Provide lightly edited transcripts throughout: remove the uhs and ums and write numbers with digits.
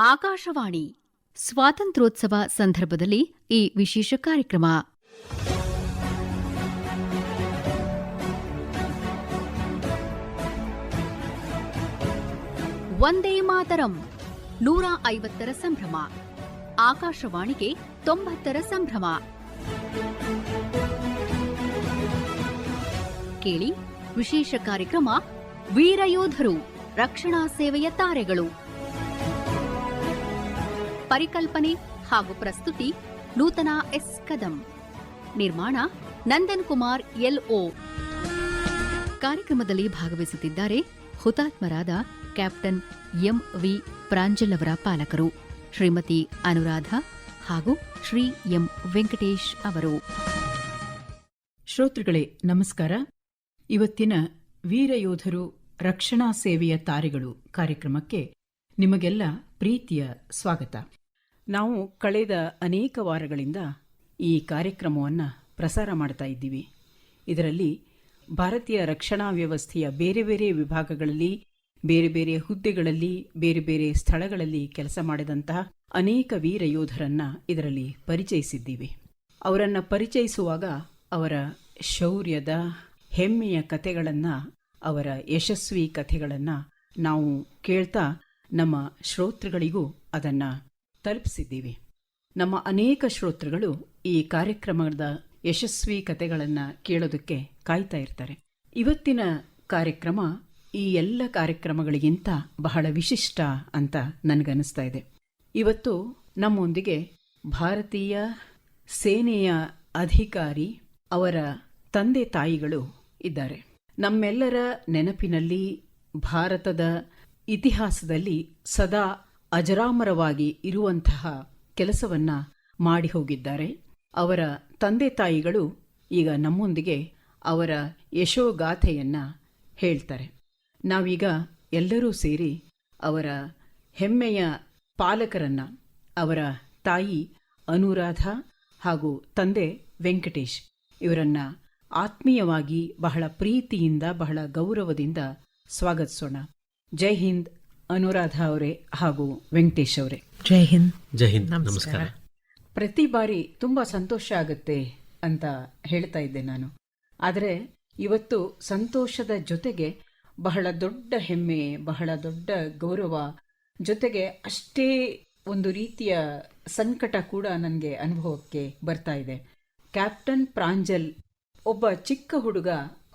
ಆಕಾಶವಾಣಿ ಸ್ವಾತಂತ್ರ್ಯೋತ್ಸವ ಸಂದರ್ಭದಲ್ಲಿ ಈ ವಿಶೇಷ ಕಾರ್ಯಕ್ರಮ. ವಂದೇ ಮಾತರಂ 150ರ ಸಂಭ್ರಮ, ಆಕಾಶವಾಣಿಗೆ 90ರ ಸಂಭ್ರಮ. ಕೇಳಿ ವಿಶೇಷ ಕಾರ್ಯಕ್ರಮ ವೀರಯೋಧರು, ರಕ್ಷಣಾ ಸೇವೆಯ ತಾರೆಗಳು. ಪರಿಕಲ್ಪನೆ ಹಾಗೂ ಪ್ರಸ್ತುತಿ ನೂತನ ಎಸ್ ಕದಂ. ನಿರ್ಮಾಣ ನಂದನ್ ಕುಮಾರ್ ಎಲ್ಒ. ಕಾರ್ಯಕ್ರಮದಲ್ಲಿ ಭಾಗವಹಿಸುತ್ತಿದ್ದಾರೆ ಹುತಾತ್ಮರಾದ ಕ್ಯಾಪ್ಟನ್ ಎಂ.ವಿ. ಪ್ರಾಂಜಲ್ ಅವರ ಪಾಲಕರು ಶ್ರೀಮತಿ ಅನುರಾಧ ಹಾಗೂ ಶ್ರೀ ಎಂ. ವೆಂಕಟೇಶ್ ಅವರು. ಶ್ರೋತೃಗಳೇ ನಮಸ್ಕಾರ. ಇವತ್ತಿನ ವೀರಯೋಧರು, ರಕ್ಷಣಾ ಸೇವೆಯ ತಾರೆಗಳು ಕಾರ್ಯಕ್ರಮಕ್ಕೆ ನಿಮಗೆಲ್ಲ ಪ್ರೀತಿಯ ಸ್ವಾಗತ. ನಾವು ಕಳೆದ ಅನೇಕ ವಾರಗಳಿಂದ ಈ ಕಾರ್ಯಕ್ರಮವನ್ನು ಪ್ರಸಾರ ಮಾಡ್ತಾ ಇದ್ದೀವಿ. ಇದರಲ್ಲಿ ಭಾರತೀಯ ರಕ್ಷಣಾ ವ್ಯವಸ್ಥೆಯ ಬೇರೆ ಬೇರೆ ವಿಭಾಗಗಳಲ್ಲಿ, ಬೇರೆ ಬೇರೆ ಹುದ್ದೆಗಳಲ್ಲಿ, ಬೇರೆ ಬೇರೆ ಸ್ಥಳಗಳಲ್ಲಿ ಕೆಲಸ ಮಾಡಿದಂತಹ ಅನೇಕ ವೀರ ಯೋಧರನ್ನು ಇದರಲ್ಲಿ ಪರಿಚಯಿಸಿದ್ದೀವಿ. ಅವರನ್ನು ಪರಿಚಯಿಸುವಾಗ ಅವರ ಶೌರ್ಯದ ಹೆಮ್ಮೆಯ ಕಥೆಗಳನ್ನು, ಅವರ ಯಶಸ್ವಿ ಕಥೆಗಳನ್ನು ನಾವು ಕೇಳ್ತಾ ನಮ್ಮ ಶ್ರೋತೃಗಳಿಗೂ ಅದನ್ನು ತಲುಪಿಸಿದ್ದೀವಿ. ನಮ್ಮ ಅನೇಕ ಶ್ರೋತೃಗಳು ಈ ಕಾರ್ಯಕ್ರಮದ ಯಶಸ್ವಿ ಕಥೆಗಳನ್ನು ಕೇಳೋದಕ್ಕೆ ಕಾಯ್ತಾ ಇರ್ತಾರೆ. ಇವತ್ತಿನ ಕಾರ್ಯಕ್ರಮ ಈ ಎಲ್ಲ ಕಾರ್ಯಕ್ರಮಗಳಿಗಿಂತ ಬಹಳ ವಿಶಿಷ್ಟ ಅಂತ ನನಗನ್ನಿಸ್ತಾ ಇದೆ. ಇವತ್ತು ನಮ್ಮೊಂದಿಗೆ ಭಾರತೀಯ ಸೇನೆಯ ಅಧಿಕಾರಿ, ಅವರ ತಂದೆ ತಾಯಿಗಳು ಇದ್ದಾರೆ. ನಮ್ಮೆಲ್ಲರ ನೆನಪಿನಲ್ಲಿ ಭಾರತದ ಇತಿಹಾಸದಲ್ಲಿ ಸದಾ ಅಜರಾಮರವಾಗಿ ಇರುವಂತಹ ಕೆಲಸವನ್ನ ಮಾಡಿ ಹೋಗಿದ್ದಾರೆ. ಅವರ ತಂದೆ ತಾಯಿಗಳು ಈಗ ನಮ್ಮೊಂದಿಗೆ ಅವರ ಯಶೋಗಾಥೆಯನ್ನ ಹೇಳ್ತಾರೆ. ನಾವೀಗ ಎಲ್ಲರೂ ಸೇರಿ ಅವರ ಹೆಮ್ಮೆಯ ಪಾಲಕರನ್ನ, ಅವರ ತಾಯಿ ಅನುರಾಧ ಹಾಗೂ ತಂದೆ ವೆಂಕಟೇಶ್ ಇವರನ್ನ ಆತ್ಮೀಯವಾಗಿ ಬಹಳ ಪ್ರೀತಿಯಿಂದ, ಬಹಳ ಗೌರವದಿಂದ ಸ್ವಾಗತಿಸೋಣ. ಜೈ ಹಿಂದ್ ಅನುರಾಧ ಅವರೇ ಹಾಗೂ ವೆಂಕಟೇಶ್ ಅವರೇ. ಜೈ ಹಿಂದ್. ಜೈ ಹಿಂದ್. ನಮಸ್ಕಾರ. ಪ್ರತಿ ಬಾರಿ ತುಂಬ ಸಂತೋಷ ಆಗುತ್ತೆ ಅಂತ ಹೇಳ್ತಾ ಇದ್ದೆ ನಾನು. ಆದರೆ ಇವತ್ತು ಸಂತೋಷದ ಜೊತೆಗೆ ಬಹಳ ದೊಡ್ಡ ಹೆಮ್ಮೆ, ಬಹಳ ದೊಡ್ಡ ಗೌರವ, ಜೊತೆಗೆ ಅಷ್ಟೇ ಒಂದು ರೀತಿಯ ಸಂಕಟ ಕೂಡ ನನಗೆ ಅನುಭವಕ್ಕೆ ಬರ್ತಾ ಇದೆ. ಕ್ಯಾಪ್ಟನ್ ಪ್ರಾಂಜಲ್ ಒಬ್ಬ ಚಿಕ್ಕ ಹುಡುಗ,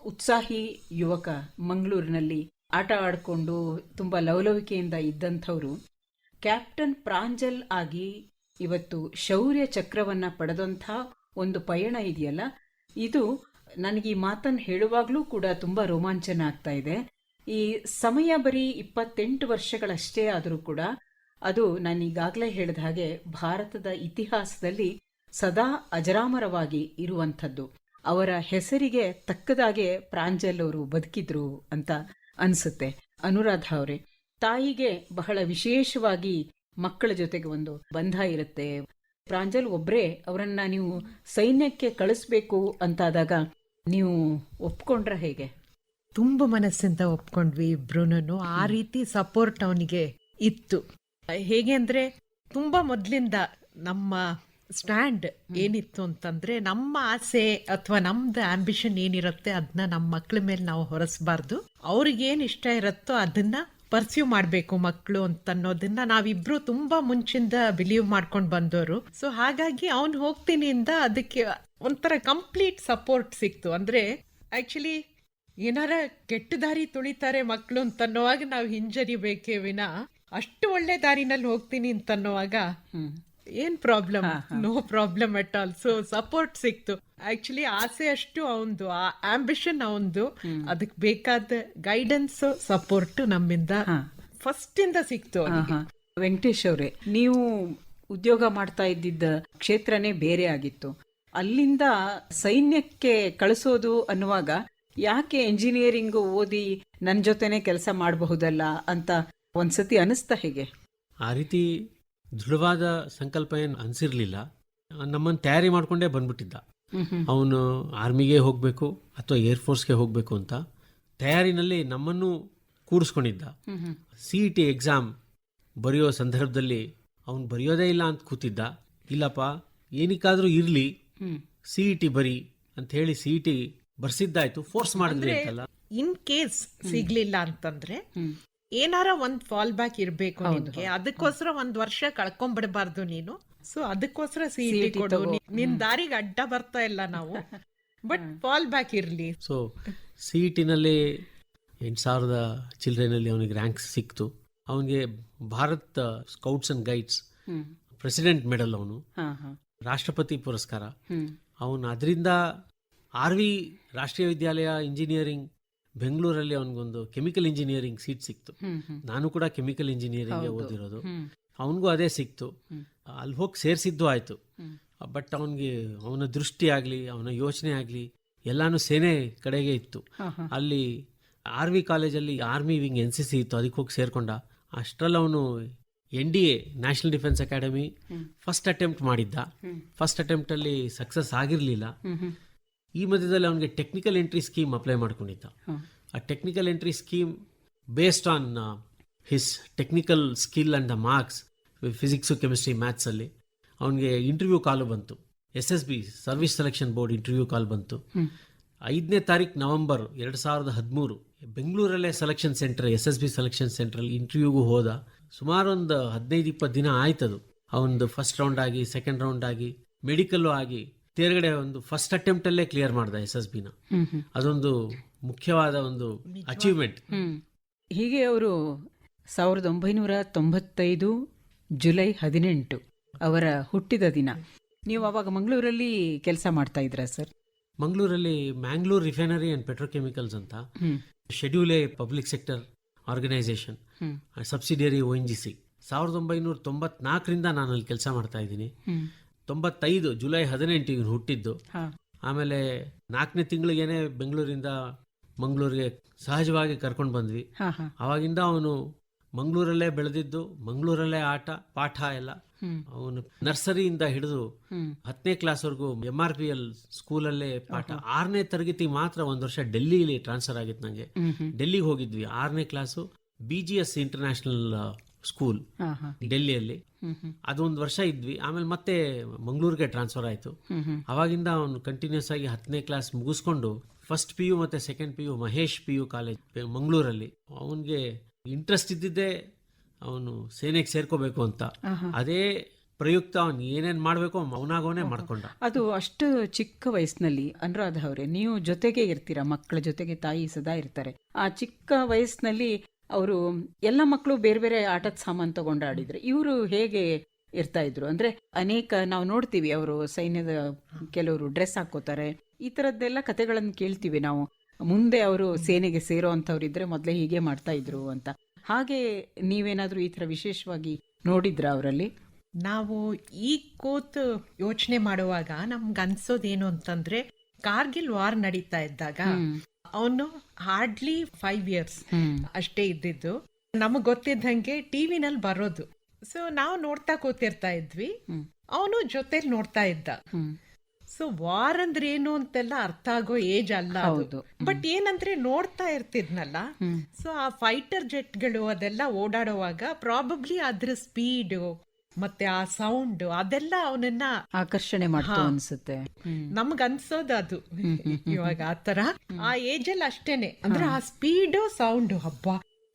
ಉತ್ಸಾಹಿ ಯುವಕ, ಮಂಗಳೂರಿನಲ್ಲಿ ಆಟ ಆಡಿಕೊಂಡು ತುಂಬ ಲವಲವಿಕೆಯಿಂದ ಇದ್ದಂಥವರು ಕ್ಯಾಪ್ಟನ್ ಪ್ರಾಂಜಲ್ ಆಗಿ ಇವತ್ತು ಶೌರ್ಯ ಚಕ್ರವನ್ನು ಪಡೆದಂಥ ಒಂದು ಪಯಣ ಇದೆಯಲ್ಲ, ಇದು ನನಗೆ ಈ ಮಾತನ್ನು ಹೇಳುವಾಗಲೂ ಕೂಡ ತುಂಬ ರೋಮಾಂಚನ ಆಗ್ತಾ ಇದೆ. ಈ ಸಮಯ ಬರೀ 28 ವರ್ಷಗಳಷ್ಟೇ ಆದರೂ ಕೂಡ ಅದು ನಾನೀಗಾಗಲೇ ಹೇಳಿದ ಹಾಗೆ ಭಾರತದ ಇತಿಹಾಸದಲ್ಲಿ ಸದಾ ಅಜರಾಮರವಾಗಿ ಇರುವಂಥದ್ದು. ಅವರ ಹೆಸರಿಗೆ ತಕ್ಕದಾಗೆ ಪ್ರಾಂಜಲ್ ಅವರು ಬದುಕಿದ್ರು ಅಂತ ಅನಿಸುತ್ತೆ. ಅನುರಾಧ ಅವರೇ, ತಾಯಿಗೆ ಬಹಳ ವಿಶೇಷವಾಗಿ ಮಕ್ಕಳ ಜೊತೆಗೆ ಒಂದು ಬಂಧ ಇರುತ್ತೆ. ಪ್ರಾಂಜಲ್ ಒಬ್ಬರೇ ಅವರನ್ನ ನೀವು ಸೈನ್ಯಕ್ಕೆ ಕಳಿಸ್ಬೇಕು ಅಂತಾದಾಗ ನೀವು ಒಪ್ಕೊಂಡ್ರ ಹೇಗೆ? ತುಂಬ ಮನಸ್ಸಿಂದ ಒಪ್ಕೊಂಡ್ವಿ ಇಬ್ರುನು. ಆ ರೀತಿ ಸಪೋರ್ಟ್ ಅವನಿಗೆ ಇತ್ತು. ಹೇಗೆ ಅಂದ್ರೆ ತುಂಬ ಮೊದಲಿಂದ ನಮ್ಮ ಸ್ಟ್ಯಾಂಡ್ ಏನಿತ್ತು ಅಂತಂದ್ರೆ, ನಮ್ಮ ಆಸೆ ಅಥವಾ ನಮ್ದು ಆಂಬಿಷನ್ ಏನಿರುತ್ತೆ ಅದನ್ನ ನಮ್ಮ ಮಕ್ಳ ಮೇಲೆ ನಾವು ಹೊರಸಬಾರ್ದು. ಅವ್ರಿಗೇನು ಇಷ್ಟ ಇರುತ್ತೋ ಅದನ್ನ ಪರ್ಸ್ಯೂ ಮಾಡಬೇಕು ಮಕ್ಕಳು ಅಂತ ಅನ್ನೋದನ್ನ ನಾವಿಬ್ರು ತುಂಬಾ ಮುಂಚಿಂದ ಬಿಲೀವ್ ಮಾಡ್ಕೊಂಡು ಬಂದವರು. ಸೊ ಹಾಗಾಗಿ ಅವ್ನು ಹೋಗ್ತೀನಿ ಇಂದ ಅದಕ್ಕೆ ಒಂಥರ ಕಂಪ್ಲೀಟ್ ಸಪೋರ್ಟ್ ಸಿಕ್ತು. ಅಂದ್ರೆ ಆಕ್ಚುಲಿ ಏನಾರ ಕೆಟ್ಟ ದಾರಿ ತುಳಿತಾರೆ ಮಕ್ಕಳು ಅಂತನ್ನೋವಾಗ ನಾವು ಹಿಂಜರಿಬೇಕೇ ವಿನ, ಅಷ್ಟು ಒಳ್ಳೆ ದಾರಿನಲ್ಲಿ ಹೋಗ್ತೀನಿ ಅಂತನ್ನೋವಾಗ ಏನ್ problem, no problem at all. So support ಸಿಕ್ತು. ಆಕ್ಚುಲಿ ಆಸೆ ಅಷ್ಟು ಅವಂದು, ಆ ಆಂಬಿಷನ್ ಅವಂದು, ಅದಕ್ಕೆ ಬೇಕಾದ ಗೈಡೆನ್ಸ್, ಸಪೋರ್ಟ್ ನಮ್ಮಿಂದ ಫಸ್ಟ್ ಇಂದ ಸಿಕ್ತು. ವೆಂಕಟೇಶ್ ಅವರೇ, ನೀವು ಉದ್ಯೋಗ ಮಾಡ್ತಾ ಇದ್ದಿದ್ದ ಕ್ಷೇತ್ರನೇ ಬೇರೆ ಆಗಿತ್ತು. ಅಲ್ಲಿಂದ ಸೈನ್ಯಕ್ಕೆ ಕಳಿಸೋದು ಅನ್ನುವಾಗ ಯಾಕೆ ಎಂಜಿನಿಯರಿಂಗ್ ಓದಿ ನನ್ನ ಜೊತೆನೆ ಕೆಲಸ ಮಾಡಬಹುದಲ್ಲ ಅಂತ ಒಂದ್ಸತಿ ಅನಿಸ್ತಾ ಹೇಗೆ? ಆ ರೀತಿ ದೃಢವಾದ ಸಂಕಲ್ಪ ಏನು ಅನಿಸಿರ್ಲಿಲ್ಲ. ನಮ್ಮನ್ನು ತಯಾರಿ ಮಾಡ್ಕೊಂಡೇ ಬಂದ್ಬಿಟ್ಟಿದ್ದ. ಅವನು ಆರ್ಮಿಗೆ ಹೋಗಬೇಕು ಅಥವಾ ಏರ್ಫೋರ್ಸ್ಗೆ ಹೋಗಬೇಕು ಅಂತ ತಯಾರಿನಲ್ಲಿ ನಮ್ಮನ್ನು ಕೂರಿಸ್ಕೊಂಡಿದ್ದ. CET ಎಕ್ಸಾಮ್ ಬರೆಯೋ ಸಂದರ್ಭದಲ್ಲಿ ಅವನು ಬರೆಯೋದೇ ಇಲ್ಲ ಅಂತ ಕೂತಿದ್ದ. ಇಲ್ಲಪ್ಪ ಏನಕ್ಕಾದ್ರೂ ಇರ್ಲಿ, CET ಬರಿ ಅಂತ ಹೇಳಿ CET ಬರ್ಸಿದ್ದಾಯ್ತು, ಫೋರ್ಸ್ ಮಾಡಿದ್ವಿ ಅಂತಲ್ಲ. ಇನ್ ಕೇಸ್ ಸಿಗ್ಲಿಲ್ಲ ಅಂತಂದ್ರೆ ಏನಾರ ಒಂದ್ ಫಾಲ್ ಬ್ಯಾಕ್ ಇರ್ಬೇಕು ನಿನ್ಗೆ, ಅದಕ್ಕೋಸ್ಕರ ಒಂದ್ ವರ್ಷ ಕಳ್ಕೊಂಡ್ಬಿಡಬಾರ್ದು ನೀನು. ಸೊ ಅದಕ್ಕೋಸ್ಕರ CET ಕೊಡು, ನಿನ್ ದಾರಿಗೆ ಅಡ್ಡ ಬರ್ತಾ ಇಲ್ಲ ನಾವು, ಬಟ್ ಫಾಲ್ ಬ್ಯಾಕ್ ಇರ್ಲಿ. ಸೊ CET-ನಲ್ಲಿ 8,000 ಚಿಲ್ಡ್ರನಲ್ಲಿ ಅವನಿಗೆ ರ್ಯಾಂಕ್ ಸಿಕ್ತು. ಅವನಿಗೆ Bharat scouts and guides president medal, ಅವನು ರಾಷ್ಟ್ರಪತಿ ಪುರಸ್ಕಾರ. ಅವನು ಅದರಿಂದ RV ರಾಷ್ಟ್ರೀಯ ವಿದ್ಯಾಲಯ ಇಂಜಿನಿಯರಿಂಗ್ ಬೆಂಗಳೂರಲ್ಲಿ ಅವನಿಗೊಂದು ಕೆಮಿಕಲ್ ಇಂಜಿನಿಯರಿಂಗ್ ಸೀಟ್ ಸಿಕ್ತು. ನಾನು ಕೂಡ ಕೆಮಿಕಲ್ ಇಂಜಿನಿಯರಿಂಗ್ ಓದಿರೋದು, ಅವನಿಗೂ ಅದೇ ಸಿಕ್ತು. ಅಲ್ಲಿ ಹೋಗಿ ಸೇರಿಸಿದ್ದು ಆಯ್ತು. ಬಟ್ ಅವನಿಗೆ ಅವನ ದೃಷ್ಟಿ ಆಗಲಿ ಅವನ ಯೋಚನೆ ಆಗಲಿ ಎಲ್ಲಾನು ಸೇನೆ ಕಡೆಗೆ ಇತ್ತು. ಅಲ್ಲಿ RV ಕಾಲೇಜಲ್ಲಿ ಆರ್ಮಿ ವಿಂಗ್ NCC ಇತ್ತು, ಅದಕ್ಕೆ ಹೋಗಿ ಸೇರ್ಕೊಂಡ. ಅಷ್ಟರಲ್ಲಿ ಅವನು NDA national defence academy first attempt ಮಾಡಿದ್ದ. ಫಸ್ಟ್ ಅಟೆಂಪ್ಟ್ ಅಲ್ಲಿ ಸಕ್ಸಸ್ ಆಗಿರ್ಲಿಲ್ಲ. ಈ ಮಧ್ಯದಲ್ಲಿ ಅವನಿಗೆ ಟೆಕ್ನಿಕಲ್ ಎಂಟ್ರಿ ಸ್ಕೀಮ್ ಅಪ್ಲೈ ಮಾಡ್ಕೊಂಡಿದ್ದ. ಆ technical entry scheme based on his technical skill and the marks, physics chemistry maths ಅಲ್ಲಿ ಅವನಿಗೆ ಇಂಟರ್ವ್ಯೂ ಕಾಲ್ ಬಂತು. SSB service selection board interview call ಬಂತು. 5ನೇ ತಾರೀಕು ನವೆಂಬರ್ 2013 ಬೆಂಗಳೂರಲ್ಲೇ ಸೆಲೆಕ್ಷನ್ ಸೆಂಟರ್, SSB ಸೆಲೆಕ್ಷನ್ ಸೆಂಟ್ರಲ್ಲಿ ಇಂಟರ್ವ್ಯೂಗೂ ಹೋದ. ಸುಮಾರು ಒಂದು 15-20 ದಿನ ಆಯ್ತದು. ಅವನದು ಫಸ್ಟ್ ರೌಂಡ್ ಆಗಿ, ಸೆಕೆಂಡ್ ರೌಂಡ್ ಆಗಿ, ಮೆಡಿಕಲ್ಲು ಆಗಿ, ತೇರ್ಗಡೆ ಒಂದು ಫಸ್ಟ್ ಅಟೆಂಪ್ಟ್ ಅಲ್ಲೇ ಕ್ಲಿಯರ್ ಮಾಡ್ದ SSB-ನ. ಅದೊಂದು ಮುಖ್ಯವಾದ ಒಂದು ಅಚೀವ್ಮೆಂಟ್. ಹೀಗೆ ಅವರು 1995 ಜುಲೈ 18 ಅವರ ಹುಟ್ಟಿದ ದಿನ. ನೀವು ಅವಾಗ ಮಂಗಳೂರಲ್ಲಿ ಕೆಲಸ ಮಾಡ್ತಾ ಇದ್ರಾ ಸರ್? ಮಂಗಳೂರಲ್ಲಿ ಮ್ಯಾಂಗ್ಳೂರ್ ರಿಫೈನರಿ ಅಂಡ್ ಪೆಟ್ರೋಕೆಮಿಕಲ್ಸ್ ಅಂತ schedule A public sector organisation, subsidiary ONGC. 1994ರಿಂದ ನಾನು ಅಲ್ಲಿ ಕೆಲಸ ಮಾಡ್ತಾ ಇದ್ದೀನಿ. 95 ಜುಲೈ 18 ಇವನು ಹುಟ್ಟಿದ್ದು. ಆಮೇಲೆ 4ನೇ ತಿಂಗಳಿಗೇನೆ ಬೆಂಗಳೂರಿಂದ ಮಂಗಳೂರಿಗೆ ಸಹಜವಾಗಿ ಕರ್ಕೊಂಡು ಬಂದ್ವಿ. ಅವಾಗಿಂದ ಅವನು ಮಂಗಳೂರಲ್ಲೇ ಬೆಳೆದಿದ್ದು, ಮಂಗಳೂರಲ್ಲೇ ಆಟ ಪಾಠ ಎಲ್ಲ. ಅವನು ನರ್ಸರಿಯಿಂದ ಹಿಡಿದು 10ನೇ ಕ್ಲಾಸ್ವರೆಗೂ MRPL ಸ್ಕೂಲಲ್ಲೇ ಪಾಠ. 6ನೇ ತರಗತಿ ಮಾತ್ರ ಒಂದು ವರ್ಷ ಡೆಲ್ಲಿಲಿ ಟ್ರಾನ್ಸ್ಫರ್ ಆಗಿತ್ತು ನಂಗೆ. ಡೆಲ್ಲಿಗೆ ಹೋಗಿದ್ವಿ. 6ನೇ ಕ್ಲಾಸು BGS ಇಂಟರ್ನ್ಯಾಷನಲ್ ಸ್ಕೂಲ್ ಡೆಲ್ಲಿಯಲ್ಲಿ. ಅದೊಂದು ವರ್ಷ ಇದ್ವಿ. ಆಮೇಲೆ ಮತ್ತೆ ಮಂಗಳೂರಿಗೆ ಟ್ರಾನ್ಸ್ಫರ್ ಆಯಿತು. ಅವಾಗಿಂದ ಅವನು ಕಂಟಿನ್ಯೂಸ್ ಆಗಿ 10ನೇ ಕ್ಲಾಸ್ ಮುಗಿಸ್ಕೊಂಡು ಫಸ್ಟ್ PU ಮತ್ತೆ second PU Mahesh PU college ಮಂಗಳೂರಲ್ಲಿ. ಅವನಿಗೆ ಇಂಟ್ರೆಸ್ಟ್ ಇದ್ದಿದ್ದೇ ಅವನು ಸೇನೆಗೆ ಸೇರ್ಕೋಬೇಕು ಅಂತ. ಅದೇ ಪ್ರಯುಕ್ತ ಅವನು ಏನೇನು ಮಾಡಬೇಕು ಅವನಾಗವನೇ ಮಾಡ್ಕೊಂಡ. ಅದು ಅಷ್ಟು ಚಿಕ್ಕ ವಯಸ್ಸಿನಲ್ಲಿ ಅನುರಾಧ ಅವರೇ, ನೀವು ಜೊತೆಗೆ ಇರ್ತೀರಾ, ಮಕ್ಕಳ ಜೊತೆಗೆ ತಾಯಿ ಸದಾ ಇರ್ತಾರೆ. ಆ ಚಿಕ್ಕ ವಯಸ್ಸಿನಲ್ಲಿ ಅವರು ಎಲ್ಲ ಮಕ್ಕಳು ಬೇರೆ ಬೇರೆ ಆಟದ ಸಾಮಾನು ತಗೊಂಡು ಆಡಿದ್ರೆ, ಇವರು ಹೇಗೆ ಇರ್ತಾ ಇದ್ರು? ಅಂದ್ರೆ ಅನೇಕ ನಾವು ನೋಡ್ತೀವಿ, ಅವರು ಸೈನ್ಯದ ಕೆಲವರು ಡ್ರೆಸ್ ಹಾಕೋತಾರೆ, ಈ ತರದ್ದೆಲ್ಲ ಕಥೆಗಳನ್ನು ಕೇಳ್ತೀವಿ ನಾವು. ಮುಂದೆ ಅವರು ಸೇನೆಗೆ ಸೇರೋ ಅಂತವ್ರು ಇದ್ರೆ ಮೊದಲೇ ಹೀಗೆ ಮಾಡ್ತಾ ಇದ್ರು ಅಂತ. ಹಾಗೆ ನೀವೇನಾದ್ರೂ ಈ ತರ ವಿಶೇಷವಾಗಿ ನೋಡಿದ್ರ ಅವರಲ್ಲಿ? ನಾವು ಈ ಕೂತು ಯೋಚನೆ ಮಾಡುವಾಗ ನಮ್ಗೆ ಅನ್ಸೋದೇನು ಅಂತಂದ್ರೆ, ಕಾರ್ಗಿಲ್ ವಾರ್ ನಡೀತಾ ಇದ್ದಾಗ ಅವನು ಹಾರ್ಡ್ಲಿ 5 years ಅಷ್ಟೇ ಇದ್ದಿದ್ದು. ನಮಗ್ ಗೊತ್ತಿದ್ದಂಗೆ ಟಿವಿನಲ್ಲಿ ಬರೋದು. ಸೊ ನಾವು ನೋಡ್ತಾ ಕೂತಿರ್ತಾ ಇದ್ವಿ, ಅವನು ಜೊತೆಲಿ ನೋಡ್ತಾ ಇದ್ದ. ಸೊ ವಾರ್ ಅಂದ್ರೆ ಏನು ಅಂತೆಲ್ಲ ಅರ್ಥ ಆಗೋ ಏಜ್ ಅಲ್ಲ ಅದು. ಬಟ್ ಏನಂದ್ರೆ ನೋಡ್ತಾ ಇರ್ತಿದ್ನಲ್ಲ, ಸೊ ಆ ಫೈಟರ್ ಜೆಟ್ಗಳು ಅದೆಲ್ಲ ಓಡಾಡುವಾಗ ಪ್ರಾಬಬ್ಲಿ ಅದ್ರ ಸ್ಪೀಡ್ ಮತ್ತೆ ಆ ಸೌಂಡ್ ಅದೆಲ್ಲ ಅವನನ್ನ ಆಕರ್ಷಣೆ ಮಾಡ್ತಾ ಅನ್ಸುತ್ತೆ. ನಮ್ಗ ಅನ್ಸೋದು ಅದು ಇವಾಗ ಆತರ. ಆ ಏಜ್ ಅಲ್ಲಿ ಅಷ್ಟೇನೆ, ಅಂದ್ರೆ ಆ ಸ್ಪೀಡ್ ಸೌಂಡ್, ಹಬ್ಬ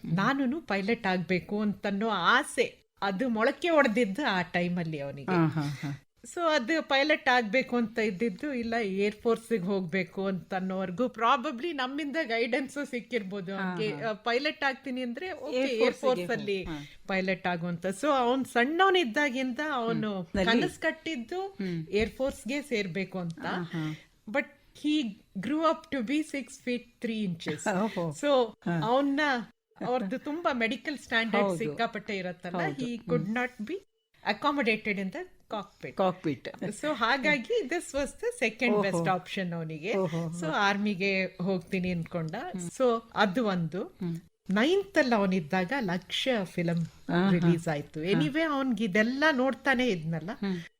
ನಾನು ಪೈಲಟ್ ಆಗ್ಬೇಕು ಅಂತನ್ನೋ ಆಸೆ ಅದು ಮೊಳಕೆ ಹೊಡೆದಿದ್ದು ಆ ಟೈಮಲ್ಲಿ ಅವನಿಗೆ. ಸೊ ಅದು ಪೈಲಟ್ ಆಗ್ಬೇಕು ಅಂತ ಇದ್ದಿದ್ದು, ಇಲ್ಲ ಏರ್ ಫೋರ್ಸ್ಗೆ ಹೋಗ್ಬೇಕು ಅಂತ ಅನ್ನೋವರೆಗೂ ಪ್ರಾಬಬ್ಲಿ ನಮ್ಮಿಂದ ಗೈಡೆನ್ಸ್ ಸಿಕ್ಕಿರ್ಬೋದು ಅವ್ನಿಗೆ. ಪೈಲಟ್ ಆಗ್ತೀನಿ ಅಂದ್ರೆ ಏರ್ ಫೋರ್ಸ್ ಅಲ್ಲಿ ಪೈಲಟ್ ಆಗುವಂತ. ಸೊ ಅವನ್ ಸಣ್ಣವನಿದ್ದಾಗಿಂದ ಅವನು ಕನಸು ಕಟ್ಟಿದ್ದು ಏರ್ ಫೋರ್ಸ್ಗೆ ಸೇರ್ಬೇಕು ಅಂತ. But he grew up to be 6 feet 3 inches. So ಅವನ್ನ ಅವ್ರದ್ದು ತುಂಬಾ ಮೆಡಿಕಲ್ ಸ್ಟ್ಯಾಂಡರ್ಡ್ ಸಿಕ್ಕಾಪಟ್ಟೆ ಇರತ್ತಲ್ಲ, he could not be accommodated in the cockpit. So ಹಾಗಾಗಿ this was the second best option ಅವನಿಗೆ. ಸೊ ಆರ್ಮಿಗೆ ಹೋಗ್ತೀನಿ ಅನ್ಕೊಂಡ. ಸೊ ಅದು ಒಂದು. 9th ಅಲ್ಲಿ ಅವನಿದ್ದಾಗ ಲಕ್ಷ್ಯ ಫಿಲಂ ರಿಲೀಸ್ ಆಯ್ತು. ಎನಿವೇ ಅವನ್ಗೆ ಇದೆಲ್ಲ ನೋಡ್ತಾನೆ ಇದ್ನಲ್ಲ,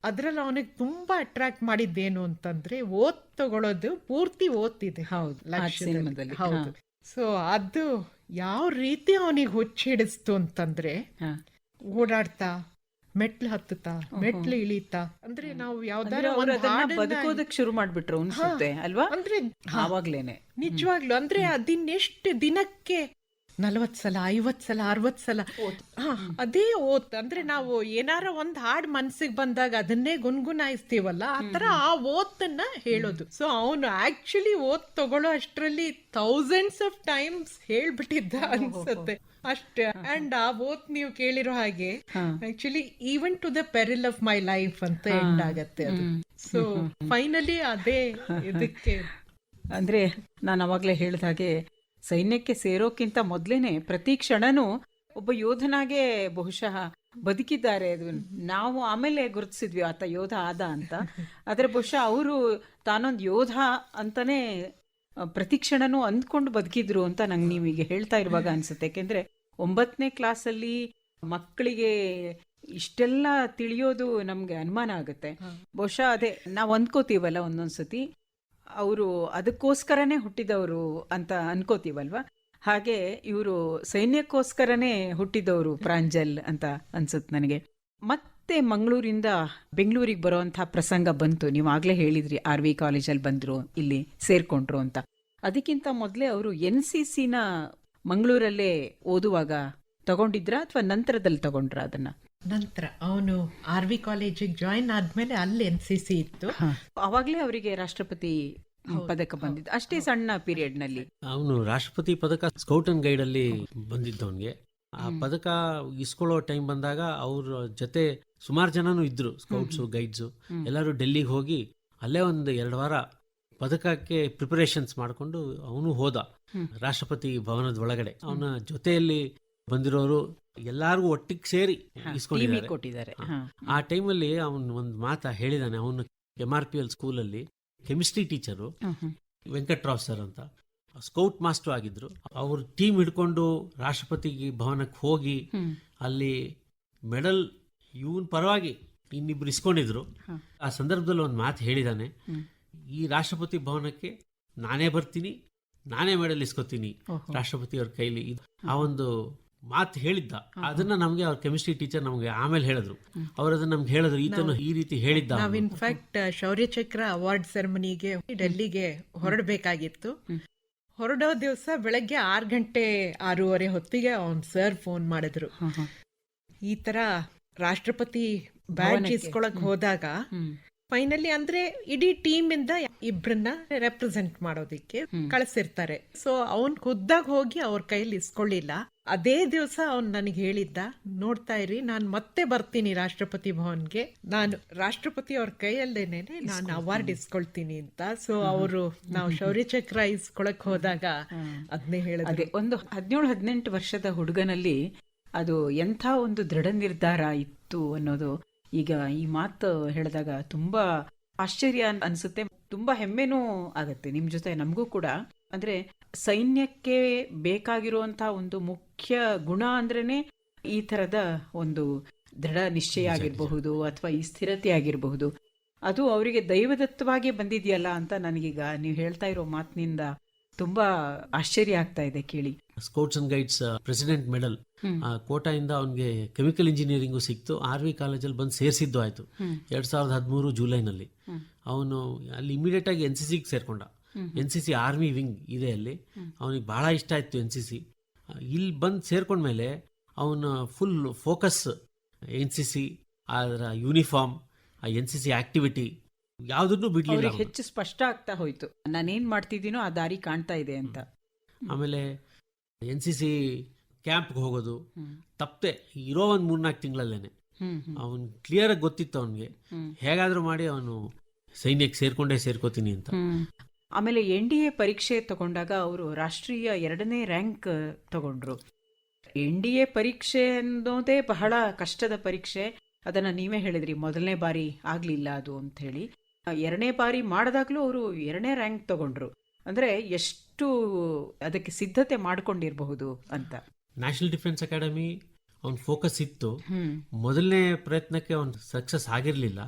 ಅದ್ರಲ್ಲಿ ಅವನಿಗೆ ತುಂಬಾ ಅಟ್ರಾಕ್ಟ್ ಮಾಡಿದ್ದೇನು ಅಂತಂದ್ರೆ, ಓದ್ ತಗೊಳ್ಳೋದು ಪೂರ್ತಿ ಓದ್ತಿದೆ ಲಕ್ಷ್ಯದಲ್ಲಿ. ಹೌದು. ಸೊ ಅದು ಯಾವ ರೀತಿ ಅವನಿಗೆ ಹುಚ್ಚಿಡಿಸ್ತು ಅಂತಂದ್ರೆ, ಓಡಾಡ್ತಾ ಮೆಟ್ಲು ಹತ್ತುತ್ತಾ ಮೆಟ್ಲು ಇಳಿತಾ, ಅಂದ್ರೆ ನಾವು ಯಾವ್ದಾರ ಅವ್ರು ಒಂದು ಅದನ್ನ ಹಾಡನ್ನ- ಬದುಕೋದಕ್ ಶುರು ಮಾಡ್ಬಿಟ್ರು ಅನ್ಸುತ್ತೆ ಅಲ್ವಾ? ಅಂದ್ರೆ ಆವಾಗ್ಲೇನೆ ನಿಜವಾಗ್ಲು ಅಂದ್ರೆ ಅದಿನ್ನೆಷ್ಟು ದಿನಕ್ಕೆ 40 ಸಲ 50 ಸಲ 60 ಸಲ ಅದೇ ಓತ್. ಅಂದ್ರೆ ನಾವು ಏನಾರ ಒಂದ್ ಹಾಡ್ ಮನ್ಸಿಗೆ ಬಂದಾಗ ಅದನ್ನೇ ಗುನ್ಗುನಾಯಿಸ್ತೀವಲ್ಲ, ಆ ತರ ಆ ಓತನ್ನ ಹೇಳೋದು. ಸೊ ಅವನು ಆಕ್ಚುಲಿ ಓತ್ ತಗೊಳ್ಳೋ ಅಷ್ಟ್ರಲ್ಲಿ ಥೌಸಂಡ್ಸ್ ಆಫ್ ಟೈಮ್ಸ್ ಹೇಳ್ಬಿಟ್ಟಿದ್ದ ಅನ್ಸುತ್ತೆ ಅಷ್ಟೇ. ಅಂಡ್ ಆ ಓತ್ ನೀವು ಕೇಳಿರೋ ಹಾಗೆ actually even to the peril of my life ಅಂತ ಎಂಡ್ ಆಗತ್ತೆ ಅದು. ಸೊ ಫೈನಲಿ ಅದೇ ಇದಕ್ಕೆ ಅಂದ್ರೆ ನಾನು ಅವಾಗ್ಲೇ ಹೇಳ್ದ ಹಾಗೆ ಸೈನ್ಯಕ್ಕೆ ಸೇರೋಕ್ಕಿಂತ ಮೊದ್ಲೇನೆ ಪ್ರತಿ ಕ್ಷಣನೂ ಒಬ್ಬ ಯೋಧನಾಗೆ ಬಹುಶಃ ಬದುಕಿದ್ದಾರೆ. ಅದು ನಾವು ಆಮೇಲೆ ಗುರುತಿಸಿದ್ವಿ ಆತ ಯೋಧ ಆದ ಅಂತ. ಆದ್ರೆ ಬಹುಶಃ ಅವರು ತಾನೊಂದು ಯೋಧ ಅಂತಾನೆ ಪ್ರತಿ ಕ್ಷಣನೂ ಅಂದ್ಕೊಂಡು ಬದುಕಿದ್ರು ಅಂತ ನಂಗೆ ನೀವೀಗ ಹೇಳ್ತಾ ಇರುವಾಗ ಅನ್ಸುತ್ತೆ. ಯಾಕೆಂದ್ರೆ 9ನೇ ಕ್ಲಾಸಲ್ಲಿ ಮಕ್ಕಳಿಗೆ ಇಷ್ಟೆಲ್ಲ ತಿಳಿಯೋದು ನಮ್ಗೆ ಅನುಮಾನ ಆಗುತ್ತೆ. ಬಹುಶಃ ಅದೇ ನಾವು ಅಂದ್ಕೋತೀವಲ್ಲ ಒಂದೊಂದ್ಸತಿ ಅವರು ಅದಕ್ಕೋಸ್ಕರನೇ ಹುಟ್ಟಿದವರು ಅಂತ ಅನ್ಕೋತೀವಲ್ವಾ, ಹಾಗೆ ಇವರು ಸೈನ್ಯಕ್ಕೋಸ್ಕರನೇ ಹುಟ್ಟಿದವರು ಪ್ರಾಂಜಲ್ ಅಂತ ಅನ್ಸುತ್ತೆ ನನಗೆ. ಮತ್ತೆ ಮಂಗಳೂರಿಂದ ಬೆಂಗಳೂರಿಗೆ ಬರೋವಂಥ ಪ್ರಸಂಗ ಬಂತು. ನೀವು ಆಗ್ಲೇ ಹೇಳಿದ್ರಿ RV ಕಾಲೇಜಲ್ಲಿ ಬಂದ್ರು, ಇಲ್ಲಿ ಸೇರ್ಕೊಂಡ್ರು ಅಂತ. ಅದಕ್ಕಿಂತ ಮೊದಲೇ ಅವರು NCCನ ಮಂಗಳೂರಲ್ಲೇ ಓದುವಾಗ ತಗೊಂಡಿದ್ರಾ ಅಥವಾ ನಂತರದಲ್ಲಿ ತಗೊಂಡ್ರ ಅದನ್ನ? ನಂತರ ಅವನು RV ಕಾಲೇಜಿಗೆ ಜಾಯಿನ್ ಆದ್ಮೇಲೆ ಅಲ್ಲಿ NCC ಇತ್ತು. ಅವಾಗ್ಲೇ ಅವರಿಗೆ ರಾಷ್ಟ್ರಪತಿ ಪದಕ ಬಂದಿದ್ದು ಅಷ್ಟೇ ಸಣ್ಣ ಪೀರಿಯಡ್ ನಲ್ಲಿ. ಅವನು ರಾಷ್ಟ್ರಪತಿ ಪದಕ ಸ್ಕೌಟ್ ಅಂಡ್ ಗೈಡ್ ಅಲ್ಲಿ ಬಂದಿದ್ದವನ್ಗೆ. ಆ ಪದಕ ಇಸ್ಕೊಳ್ಳೋ ಟೈಮ್ ಬಂದಾಗ ಅವ್ರ ಜೊತೆ ಸುಮಾರು ಜನನು ಇದ್ರು, ಸ್ಕೌಟ್ಸು ಗೈಡ್ಸು ಎಲ್ಲರೂ ಡೆಲ್ಲಿಗೆ ಹೋಗಿ ಅಲ್ಲೇ ಒಂದು 2 ವಾರ ಪದಕಕ್ಕೆ ಪ್ರಿಪರೇಷನ್ಸ್ ಮಾಡಿಕೊಂಡು ಅವನು ಹೋದ ರಾಷ್ಟ್ರಪತಿ ಭವನದ ಒಳಗಡೆ. ಅವನ ಜೊತೆಯಲ್ಲಿ ಬಂದಿರೋರು ಎಲ್ಲಾರ್ಗು ಒಟ್ಟಿಗೆ ಸೇರಿ ಕೊಟ್ಟಿದ್ದಾರೆ. ಆ ಟೈಮಲ್ಲಿ ಅವನು ಒಂದು ಮಾತ ಹೇಳಿದಾನೆ. ಅವನು MRPL ಸ್ಕೂಲಲ್ಲಿ ಕೆಮಿಸ್ಟ್ರಿ ಟೀಚರು ವೆಂಕಟ್ರಾವ್ ಸರ್ ಅಂತ ಸ್ಕೌಟ್ ಮಾಸ್ಟರ್ ಆಗಿದ್ರು. ಅವ್ರ ಟೀಮ್ ಹಿಡ್ಕೊಂಡು ರಾಷ್ಟ್ರಪತಿ ಭವನಕ್ಕೆ ಹೋಗಿ ಅಲ್ಲಿ ಮೆಡಲ್ ಇವನ್ ಪರವಾಗಿ ಇನ್ನಿಬ್ರು ಇಸ್ಕೊಂಡಿದ್ರು. ಆ ಸಂದರ್ಭದಲ್ಲಿ ಒಂದು ಮಾತು ಹೇಳಿದಾನೆ, ಈ ರಾಷ್ಟ್ರಪತಿ ಭವನಕ್ಕೆ ನಾನೇ ಬರ್ತೀನಿ, ನಾನೇ ಮೆಡಲ್ ಇಸ್ಕೊತೀನಿ ರಾಷ್ಟ್ರಪತಿ ಅವ್ರ ಕೈಲಿ. ಆ ಒಂದು ಮಾತು ಹೇಳಿದ್ದ. ಅದನ್ನ ನಮ್ಗೆ ಅವ್ರ ಕೆಮಿಸ್ಟ್ರಿ ಟೀಚರ್ ನಮ್ಗೆ ಆಮೇಲೆ ಹೇಳಿದ್ರು. ಅವ್ರ ಅದನ್ನ ನಮ್ಗೆ ಹೇಳಿದ್ರು, ಈತನು ಈ ರೀತಿ ಹೇಳಿದ್ದ. ನಾವ್ ಇನ್ಫ್ಯಾಕ್ಟ್ ಶೌರ್ಯ ಚಕ್ರ ಅವಾರ್ಡ್ ಸೆರೆಮನಿಗೆ ಡೆಲ್ಲಿಗೆ ಹೊರಡಬೇಕಾಗಿತ್ತು. ಹೊರಡೋ ದಿವಸ ಬೆಳಗ್ಗೆ 6 ಗಂಟೆ 6:30 ಹೊತ್ತಿಗೆ ಅವನ್ ಸರ್ ಫೋನ್ ಮಾಡಿದ್ರು. ಈ ತರ ರಾಷ್ಟ್ರಪತಿ ಬ್ಯಾಡ್ಜ್ ಇಸ್ಕೊಳಕ್ ಹೋದಾಗ ಫೈನಲಿ ಅಂದ್ರೆ ಇಡೀ ಟೀಮ್ ಇಂದ ಇಬ್ರನ್ನ ರೆಪ್ರೆಸೆಂಟ್ ಮಾಡೋದಿಕ್ಕೆ ಕಳಿಸಿರ್ತಾರೆ. ಸೊ ಅವನ್ ಖುದ್ದಾಗ್ ಹೋಗಿ ಅವ್ರ ಕೈಲಿ ಇಸ್ಕೊಳ್ಳಿಲ್ಲ. ಅದೇ ದಿವಸ ಅವ್ನ್ ನನಗೆ ಹೇಳಿದ್ದ, ನೋಡ್ತಾ ಇರಿ, ನಾನ್ ಮತ್ತೆ ಬರ್ತೀನಿ ರಾಷ್ಟ್ರಪತಿ ಭವನ್ಗೆ, ನಾನು ರಾಷ್ಟ್ರಪತಿ ಅವ್ರ ಕೈಯಲ್ಲೇನೆ ನಾನು ಅವಾರ್ಡ್ ಇಸ್ಕೊಳ್ತೀನಿ ಅಂತ. ಸೊ ಅವರು ನಾವು ಶೌರ್ಯ ಚಕ್ರ ಇಸ್ಕೊಳಕ್ ಹೋದಾಗ ಅದನ್ನೇ ಹೇಳಿದೆ. ಒಂದು 17-18 ವರ್ಷದ ಹುಡುಗನಲ್ಲಿ ಅದು ಎಂಥ ಒಂದು ದೃಢ ನಿರ್ಧಾರ ಇತ್ತು ಅನ್ನೋದು ಈಗ ಈ ಮಾತು ಹೇಳಿದಾಗ ತುಂಬಾ ಆಶ್ಚರ್ಯ ಅನ್ಸುತ್ತೆ, ತುಂಬಾ ಹೆಮ್ಮೆನೂ ಆಗತ್ತೆ ನಿಮ್ ಜೊತೆ ನಮಗೂ ಕೂಡ. ಅಂದ್ರೆ ಸೈನ್ಯಕ್ಕೆ ಬೇಕಾಗಿರುವಂತ ಒಂದು ಮುಖ್ಯ ಗುಣ ಅಂದ್ರೇನೆ ಈ ತರದ ಒಂದು ದೃಢ ನಿಶ್ಚಯ ಆಗಿರಬಹುದು ಅಥವಾ ಈ ಸ್ಥಿರತೆ ಆಗಿರಬಹುದು. ಅದು ಅವರಿಗೆ ದೈವದತ್ತವಾಗಿ ಬಂದಿದೆಯಲ್ಲ ಅಂತ ನನಗೀಗ ನೀವು ಹೇಳ್ತಾ ಇರೋ ಮಾತಿನಿಂದ ತುಂಬಾ ಆಶ್ಚರ್ಯ ಆಗ್ತಾ ಇದೆ ಕೇಳಿ. Scouts and guides president medal ಕೋಟಾಯಿಂದ ಅವನಿಗೆ ಕೆಮಿಕಲ್ ಇಂಜಿನಿಯರಿಂಗು ಸಿಕ್ತು. RV ಕಾಲೇಜಲ್ಲಿ ಬಂದು ಸೇರಿಸಿದ್ದು ಆಯ್ತು 2013 ಜುಲೈನಲ್ಲಿ. ಅವನು ಅಲ್ಲಿ ಇಮಿಡಿಯೇಟ್ ಆಗಿ NCCಗೆ ಸೇರ್ಕೊಂಡ. NCC ಆರ್ಮಿ ವಿಂಗ್ ಇದೆ ಅಲ್ಲಿ. ಅವನಿಗೆ ಬಹಳ ಇಷ್ಟ ಆಯ್ತು NCC. ಇಲ್ಲಿ ಬಂದು ಸೇರ್ಕೊಂಡ್ಮೇಲೆ ಅವನ ಫುಲ್ ಫೋಕಸ್ NCC, ಅದರ ಯೂನಿಫಾರ್ಮ್, NCC ಆಕ್ಟಿವಿಟಿ ಯಾವ್ದನ್ನು ಬಿಡ್ಲಿಲ್ಲ. ಹೆಚ್ಚು ಸ್ಪಷ್ಟ ಆಗ್ತಾ ಹೋಯ್ತು, ನಾನೇನ್ ಮಾಡ್ತಿದ್ದೀನೋ ಆ ದಾರಿ ಕಾಣ್ತಾ ಇದೆ ಅಂತ. ಆಮೇಲೆ NCC ಕ್ಯಾಂಪ್ಗೆ ಹೋಗೋದು ತಪ್ಪದೆ ಇರೋ ಒಂದು 3-4 ತಿಂಗಳಲ್ಲೇನೆ ಅವನ್ ಕ್ಲಿಯರ್ ಆಗಿ ಗೊತ್ತಿತ್ತು ಅವನಿಗೆ, ಹೇಗಾದ್ರೂ ಮಾಡಿ ಅವನು ಸೈನ್ಯಕ್ಕೆ ಸೇರ್ಕೋತೀನಿ ಅಂತ. ಆಮೇಲೆ NDA ಪರೀಕ್ಷೆ ತಗೊಂಡಾಗ ಅವರು ರಾಷ್ಟ್ರೀಯ 2ನೇ ರ್ಯಾಂಕ್ ತಗೊಂಡ್ರು. NDA ಪರೀಕ್ಷೆ ಅನ್ನೋದೇ ಬಹಳ ಕಷ್ಟದ ಪರೀಕ್ಷೆ. ಅದನ್ನ ನೀವೇ ಹೇಳಿದ್ರಿ, ಮೊದಲನೇ ಬಾರಿ ಆಗ್ಲಿಲ್ಲ ಅದು ಅಂತ ಹೇಳಿ. 2ನೇ ಬಾರಿ ಮಾಡಿದಾಗ್ಲೂ ಅವರು 2ನೇ ರ್ಯಾಂಕ್ ತಗೊಂಡ್ರು. ಅಂದ್ರೆ ಎಷ್ಟು ಅದಕ್ಕೆ ಸಿದ್ಧತೆ ಮಾಡ್ಕೊಂಡಿರಬಹುದು ಅಂತ. ನ್ಯಾಷನಲ್ ಡಿಫೆನ್ಸ್ ಅಕಾಡೆಮಿ ಅವನ್ ಫೋಕಸ್ ಇತ್ತು. ಮೊದಲನೇ ಪ್ರಯತ್ನಕ್ಕೆ ಅವನ್ ಸಕ್ಸಸ್ ಆಗಿರ್ಲಿಲ್ಲ.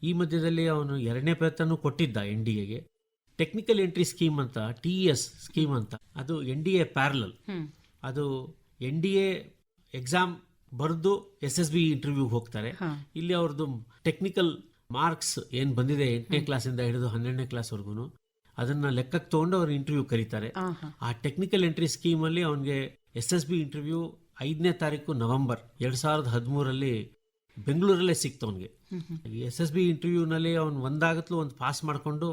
ಈ ಮಧ್ಯದಲ್ಲಿ ಅವನು 2ನೇ ಪ್ರಯತ್ನ ಕೊಟ್ಟಿದ್ದ NDAಗೆ. ಟೆಕ್ನಿಕಲ್ ಎಂಟ್ರಿ ಸ್ಕೀಮ್ ಅಂತ, TES ಸ್ಕೀಮ್ ಅಂತ, ಅದು NDA ಪ್ಯಾರಲಲ್. ಅದು NDA ಎಕ್ಸಾಮ್ ಬರೆದು SSB ಇಂಟರ್ವ್ಯೂಗೆ ಹೋಗ್ತಾರೆ. ಇಲ್ಲಿ ಅವ್ರದ್ದು ಟೆಕ್ನಿಕಲ್ ಮಾರ್ಕ್ಸ್ ಏನ್ ಬಂದಿದೆ 8ನೇ ಕ್ಲಾಸಿಂದ ಹಿಡಿದು 12ನೇ ಕ್ಲಾಸ್ವರೆಗೂ ಅದನ್ನ ಲೆಕ್ಕಕ್ಕೆ ತಗೊಂಡು ಅವ್ರು ಇಂಟರ್ವ್ಯೂ ಕರೀತಾರೆ. ಆ ಟೆಕ್ನಿಕಲ್ ಎಂಟ್ರಿ ಸ್ಕೀಮ್ ಅಲ್ಲಿ ಅವನಿಗೆ SSB ಇಂಟರ್ವ್ಯೂ 5ನೇ ತಾರೀಕು ನವೆಂಬರ್ 2013 ಬೆಂಗಳೂರಲ್ಲೇ ಸಿಕ್ತು ಅವನಿಗೆ. SSB ಇಂಟರ್ವ್ಯೂನಲ್ಲಿ ಅವ್ನು ಒಂದಾಗತ್ಲು ಒಂದು ಪಾಸ್ ಮಾಡಿಕೊಂಡು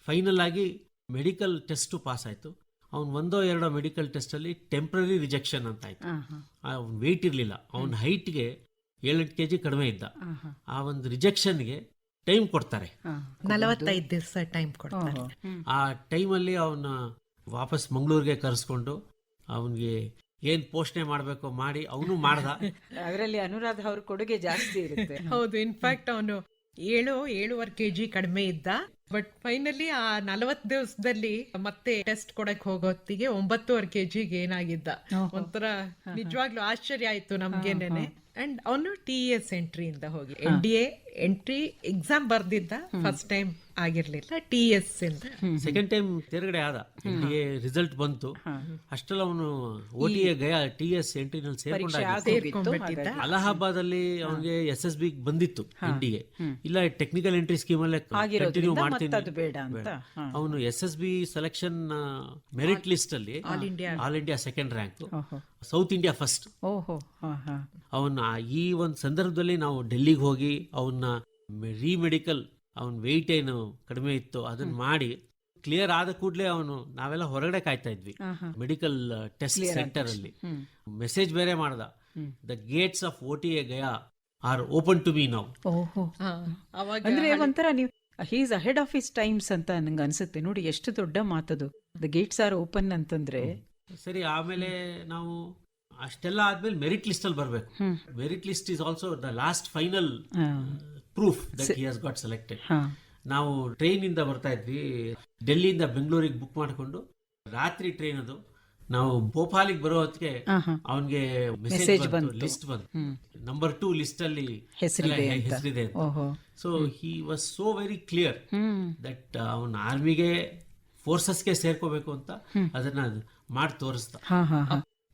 ಫೈನಲ್ ಆಗಿ ಮೆಡಿಕಲ್ ಟೆಸ್ಟ್ ಪಾಸ್ ಆಯ್ತು. ಅವ್ನು 1-2 ಮೆಡಿಕಲ್ ಟೆಸ್ಟ್ ಅಲ್ಲಿ ಟೆಂಪ್ರರಿ ರಿಜೆಕ್ಷನ್ ಅಂತ ಆಯ್ತು. ಅವ್ನು ವೆಯ್ಟ್ ಇರಲಿಲ್ಲ, ಅವನ ಹೈಟ್ಗೆ 7-8 kg ಕಡಿಮೆ ಇದ್ದ. ಆ ಒಂದು ರಿಜೆಕ್ಷನ್ಗೆ ಟೈಮ್ ಕೊಡ್ತಾರೆ, 45 ದಿವಸ ಟೈಮ್ ಕೊಡ್ತಾರೆ. ಆ ಟೈಮಲ್ಲಿ ಅವನ ವಾಪಸ್ ಮಂಗಳೂರಿಗೆ ಕರೆಸ್ಕೊಂಡು ಅವನಿಗೆ ಏನ್ ಪೋಷಣೆ ಮಾಡಬೇಕು ಮಾಡಿ ಅವನು ಮಾಡ್ದ. ಅದರಲ್ಲಿ ಅನುರಾಧ ಅವ್ರ ಕೊಡುಗೆ ಜಾಸ್ತಿ ಇರುತ್ತೆ. ಹೌದು, ಇನ್ಫ್ಯಾಕ್ಟ್ ಅವನು 7-7.5 kg ಕಡಿಮೆ ಇದ್ದ. ಬಟ್ ಫೈನಲಿ ಆ 40 ದಿವಸದಲ್ಲಿ ಮತ್ತೆ ಟೆಸ್ಟ್ ಕೊಡಕ್ ಹೋಗೋತ್ತಿಗೆ 9.5 kg ಏನಾಗಿದ್ದ. ಒಂಥರ ನಿಜವಾಗ್ಲೂ ಆಶ್ಚರ್ಯ ಆಯ್ತು ನಮ್ಗೇನೆ. ಅಂಡ್ ಅವನು TES ಎಂಟ್ರಿಯಿಂದ ಹೋಗಿ NDA ಎಂಟ್ರಿ ಎಕ್ಸಾಮ್ ಬರ್ದಿದ್ದ. ಫಸ್ಟ್ ಟೈಮ್ ಆಗಿರ್ಲಿಲ್ಲ, TES ಇಂದ ಸೆಕೆಂಡ್ ಟೈಮ್ ತೆರಗಡೆ ಆದ. NDA ರಿಸಲ್ಟ್ ಬಂತು, ಅಷ್ಟೆಲ್ಲ ಅವನು OTA ಗಯಾ TES ಎಂಟ್ರಿನಲ್ಲಿ ಸೇರ್ಕೊಂಡ್ಬಿಟ್ಟಿದ್ದ. ಅಲಹಾಬಾದ್ ಅಲ್ಲಿ ಅವನಿಗೆ SSB ಬಂದಿತ್ತು NDA, ಇಲ್ಲ ಟೆಕ್ನಿಕಲ್ ಎಂಟ್ರಿ ಸ್ಕೀಮ್ ಅಲ್ಲೇ ಕಂಟಿನ್ಯೂ ಮಾಡ್ತೀನಿ. ಅವನು SSB ಸೆಲೆಕ್ಷನ್ ಮೆರಿಟ್ ಲಿಸ್ಟ್ ಅಲ್ಲಿ all India second rank, south India first. ಅವನ ಈ ಒಂದು ಸಂದರ್ಭದಲ್ಲಿ ನಾವು ಡೆಲ್ಲಿಗೆ ಹೋಗಿ ಅವನ್ನ ಮೆಡಿಕಲ್ ಅವನ ವೆಯ್ಟ್ ಏನು ಕಡಿಮೆ ಇತ್ತು ಅದನ್ನ ಮಾಡಿ ಕ್ಲಿಯರ್ ಆದ ಕೂಡಲೇ ಅವನು ನಾವೆಲ್ಲ ಹೊರಗಡೆ ಕಾಯ್ತಾ ಇದ್ವಿ ಮೆಡಿಕಲ್ ಟೆಸ್ಟ್ ಸೆಂಟರ್ ಅಲ್ಲಿ. ಮೆಸೇಜ್ ಬೇರೆ ಮಾಡ್ದ, the gates of OTA Gaya are open to me now. ಅಂದ್ರೆ ಒಂಥರ ನೀವು he is ahead of his times ಅಂತ ನಂಗೆ ಅನ್ಸುತ್ತೆ. ನೋಡಿ ಎಷ್ಟು ದೊಡ್ಡ ಮಾತದು, ದ ಗೇಟ್ಸ್ ಆರ್ ಓಪನ್ ಅಂತಂದ್ರೆ. ಸರಿ, ಆಮೇಲೆ ನಾವು ಅಷ್ಟೆಲ್ಲ ಆದ್ಮೇಲೆ ಮೆರಿಟ್ ಲಿಸ್ಟ್ ಅಲ್ಲಿ ಬರ್ಬೇಕು. Merit list is also the last final proof that he has got selected. ನಾವು ಟ್ರೈನ್ ಇಂದ ಬರ್ತಾ ಇದ್ವಿ, ಡೆಲ್ಲಿಯಿಂದ ಬೆಂಗಳೂರಿಗೆ ಬುಕ್ ಮಾಡಿಕೊಂಡು ರಾತ್ರಿ ಟ್ರೈನ್ ಅದು. ನಾವು ಭೋಪಾಲಿಗೆ ಬರೋ ಹೊತ್ತಿಗೆ ಅವನಿಗೆ ಮೆಸೇಜ್ ಬಂತು, ಲಿಸ್ಟ್ ಬಂತು, ನಂಬರ್ 2 ಲಿಸ್ಟ್ ಅಲ್ಲಿ ಹೆಸರಿದೆ. So he was so very clear that ಅವನ ಆರ್ಮಿಗೆ ಫೋರ್ಸಸ್ಗೆ ಸೇರ್ಕೋಬೇಕು ಅಂತ ಅದನ್ನ ಮಾಡಿ ತೋರಿಸ್ದ.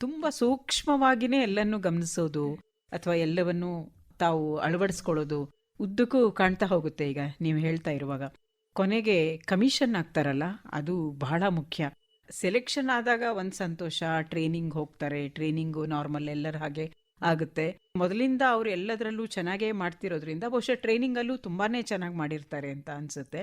ತುಂಬಾ ಸೂಕ್ಷ್ಮವಾಗಿನೇ ಎಲ್ಲನ್ನು ಗಮನಿಸೋದು ಅಥವಾ ಎಲ್ಲವನ್ನು ತಾವು ಅಳವಡಿಸ್ಕೊಳ್ಳೋದು ಉದ್ದಕ್ಕೂ ಕಾಣ್ತಾ ಹೋಗುತ್ತೆ. ಈಗ ನೀವು ಹೇಳ್ತಾ ಇರುವಾಗ ಕೊನೆಗೆ ಕಮಿಷನ್ ಆಗ್ತಾರಲ್ಲ, ಅದು ಬಹಳ ಮುಖ್ಯ. ಸೆಲೆಕ್ಷನ್ ಆದಾಗ ಒಂದು ಸಂತೋಷ, ಟ್ರೈನಿಂಗ್ ಹೋಗ್ತಾರೆ, ಟ್ರೈನಿಂಗು ನಾರ್ಮಲ್ ಎಲ್ಲರ ಹಾಗೆ ಆಗುತ್ತೆ. ಮೊದಲಿಂದ ಅವರು ಎಲ್ಲದರಲ್ಲೂ ಚೆನ್ನಾಗೇ ಮಾಡ್ತಿರೋದ್ರಿಂದ ಬಹುಶಃ ಟ್ರೈನಿಂಗಲ್ಲೂ ತುಂಬಾನೇ ಚೆನ್ನಾಗಿ ಮಾಡಿರ್ತಾರೆ ಅಂತ ಅನ್ಸುತ್ತೆ.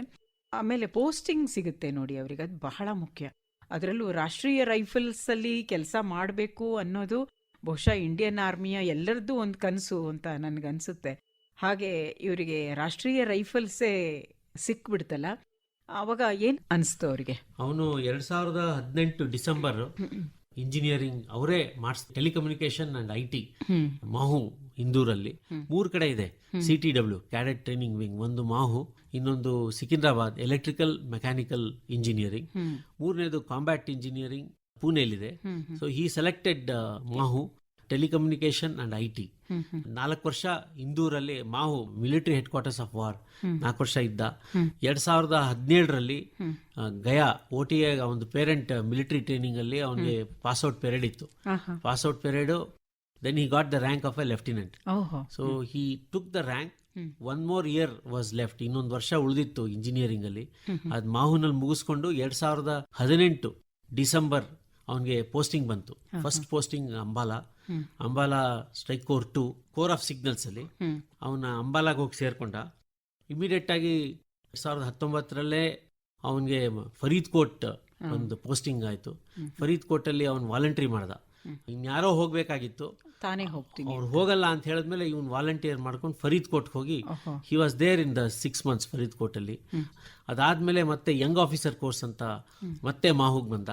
ಆಮೇಲೆ ಪೋಸ್ಟಿಂಗ್ ಸಿಗುತ್ತೆ ನೋಡಿ ಅವರಿಗೆ, ಅದು ಬಹಳ ಮುಖ್ಯ. ಅದರಲ್ಲೂ ರಾಷ್ಟ್ರೀಯ ರೈಫಲ್ಸ್ ಅಲ್ಲಿ ಕೆಲಸ ಮಾಡಬೇಕು ಅನ್ನೋದು ಬಹುಶಃ ಇಂಡಿಯನ್ ಆರ್ಮಿಯ ಎಲ್ಲರದ್ದು ಒಂದು ಕನಸು ಅಂತ ನನ್ಗನ್ಸುತ್ತೆ. ಹಾಗೆ ಇವರಿಗೆ ರಾಷ್ಟ್ರೀಯ ರೈಫಲ್ಸೇ ಸಿಕ್ಬಿಡ್ತಲ್ಲ, ಅವಾಗ ಏನ್ ಅನಿಸ್ತು ಅವರಿಗೆ? ಅವನು 2018 ಡಿಸೆಂಬರ್ ಇಂಜಿನಿಯರಿಂಗ್ ಅವರೇ ಮಾಡಿಸ್, ಟೆಲಿಕಮ್ಯುನಿಕೇಶನ್ ಅಂಡ್ IT ಮಾಹು ಇಂದೂರಲ್ಲಿ 3 ಕಡೆ ಇದೆ. CTW ಕ್ಯಾಡೆಟ್ ಟ್ರೈನಿಂಗ್ ವಿಂಗ್ ಒಂದು ಮಾಹು, ಇನ್ನೊಂದು ಸಿಕಿಂದ್ರಾಬಾದ್ ಎಲೆಕ್ಟ್ರಿಕಲ್ ಮೆಕ್ಯಾನಿಕಲ್ ಇಂಜಿನಿಯರಿಂಗ್, 3ನೇದು ಕಾಂಬ್ಯಾಟ್ ಇಂಜಿನಿಯರಿಂಗ್ ಪುಣೆಯಲ್ಲಿದೆ. So he selected Mhow telecommunication and IT. 4 ವರ್ಷ ಇಂದೂರಲ್ಲಿ Mhow military headquarters of war 4 ವರ್ಷ ಇದ್ದ. 2017 ಗಯಾ OTA ಒಂದು ಪೇರೆಂಟ್ ಮಿಲಿಟರಿ ಟ್ರೈನಿಂಗ್ ಅಲ್ಲಿ ಅವನಿಗೆ ಪಾಸ್ಔಟ್ ಪೆರೇಡ್ ಇತ್ತು. Pass out parade, then he got the rank of a lieutenant. So he took the rank. 1 more year was left, ಇನ್ನೊಂದು ವರ್ಷ ಉಳಿದಿತ್ತು ಇಂಜಿನಿಯರಿಂಗ್ ಅಲ್ಲಿ. ಅದ್ ಮಾಹುನಲ್ಲಿ ಮುಗಿಸ್ಕೊಂಡು 2018 ಡಿಸೆಂಬರ್ ಅವನಿಗೆ ಪೋಸ್ಟಿಂಗ್ ಬಂತು. First posting Ambala strike core 2 core of signals ಅಲ್ಲಿ. ಅವನ ಅಂಬಾಲಾಗ ಹೋಗಿ ಸೇರ್ಕೊಂಡ. ಇಮಿಡಿಯೇಟ್ ಆಗಿ 2019 ಅವನಿಗೆ ಫರೀದ್ಕೋಟ್ ಒಂದು ಪೋಸ್ಟಿಂಗ್ ಆಯ್ತು. ಫರೀದ್ಕೋಟ್ ಅಲ್ಲಿ ಅವನು ವಾಲಂಟ್ರಿ ಮಾಡ್ದ. ಇನ್ಯಾರೋ ಹೋಗ್ಬೇಕಾಗಿತ್ತು, ತಾನೇ ಹೋಗ್ತೀನಿ ಅವ್ರು ಹೋಗಲ್ಲ ಅಂತ ಹೇಳಿದ್ಮೇಲೆ ಇವನ್ ವಾಲಂಟಿಯರ್ ಮಾಡ್ಕೊಂಡು ಫರೀದ್ಕೋಟ್ ಹೋಗಿ he was there in the 6 months Faridkot ಅಲ್ಲಿ. ಅದಾದ್ಮೇಲೆ ಮತ್ತೆ ಯಂಗ್ ಆಫೀಸರ್ ಕೋರ್ಸ್ ಅಂತ ಮತ್ತೆ ಮಾಹುಗ್ ಬಂದ.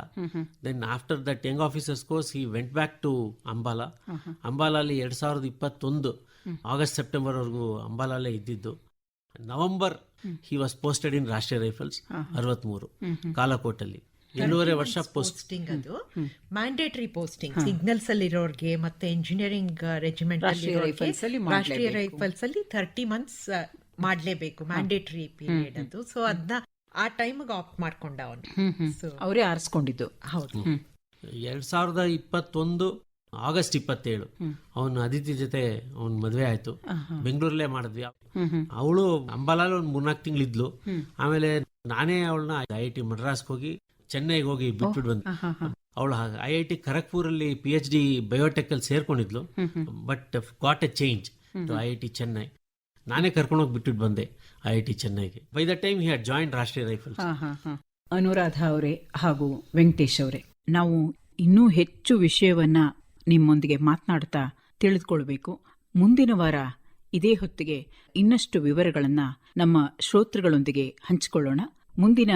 Then after that young officers course he went back to ಅಂಬಾಲಲ್ಲಿ 2021 ಆಗಸ್ಟ್ ಸೆಪ್ಟೆಂಬರ್ ವರೆಗೂ ಅಂಬಾಲಲ್ಲೇ ಇದ್ದಿದ್ದು. November he was posted in Rashtriya rifles 63 ಕಾಲಕೋಟಲ್ಲಿ. 2.5 ವರ್ಷ ಪೋಸ್ಟಿಂಗ್. ಅದು ಮ್ಯಾಂಡೇಟರಿ ಪೋಸ್ಟಿಂಗ್ ಸಿಗ್ನಲ್ಸ್ ಅಲ್ಲಿ ಇರೋರ್ಗೆ ಮತ್ತೆ ಇಂಜಿನಿಯರಿಂಗ್ ರೆಜಿಮೆಂಟ್ ಅಲ್ಲಿ ರಾಷ್ಟ್ರೀಯ ರೈಫಲ್ಸ್ ಅಲ್ಲಿ 30 months ಮಾಡ್ಲೇಬೇಕು, ಮ್ಯಾಂಡೇಟರಿ ಪೀರಿಯಡ್ ಅದು. ಸೊ ಅದನ್ನ ಆ ಟೈಮ್ಗೆ ಆಪ್ಟ್ ಮಾಡ್ಕೊಂಡ ಅವನು, ಅವರೇ ಆರಿಸ್ಕೊಂಡಿದ್ದು. ಹೌದು. 2021 ಆಗಸ್ಟ್ 27 ಅವನು ಅದಿತಿ ಜೊತೆ ಅವನ್ ಮದ್ವೆ ಆಯ್ತು. ಬೆಂಗಳೂರಲ್ಲೇ ಮಾಡಿದ್ವಿ. ಅವಳು ಅಂಬಾಲಾಲ್ ಒಂದ್ 3-4 ತಿಂಗಳಿದ್ಲು. ಆಮೇಲೆ ನಾನೇ ಅವಳನ್ನ IIT ಮಡ್ರಾಸ್ಗೆ ಹೋಗಿ ಚೆನ್ನೈಗೆ ಹೋಗಿ ಬಿಟ್ಬಿಟ್ಟು ಬಂದೆ. ಅವಳು IIT ಖರಗ್ಪುರ್ ಅಲ್ಲಿ PhD ಬಯೋಟೆಕ್ ಅಲ್ಲಿ ಸೇರ್ಕೊಂಡಿದ್ಲು. But got a change to IIT Chennai. ನಾನೇ ಕರ್ಕೊಂಡೋಗಿ ಬಿಟ್ಬಿಟ್ಟು ಬಂದೆ IIT ಚೆನ್ನೈಗೆ. By the time he had joined Rashtriya rifles. Anuradha ಅವರೇ ಹಾಗೂ ವೆಂಕಟೇಶ್ ಅವರೇ, ನಾವು ಇನ್ನೂ ಹೆಚ್ಚು ವಿಷಯವನ್ನ ನಿಮ್ಮೊಂದಿಗೆ ಮಾತನಾಡ್ತಾ ತಿಳಿದುಕೊಳ್ಬೇಕು. ಮುಂದಿನ ವಾರ ಇದೇ ಹೊತ್ತಿಗೆ ಇನ್ನಷ್ಟು ವಿವರಗಳನ್ನ ನಮ್ಮ ಶ್ರೋತೃಗಳೊಂದಿಗೆ ಹಂಚಿಕೊಳ್ಳೋಣ. ಮುಂದಿನ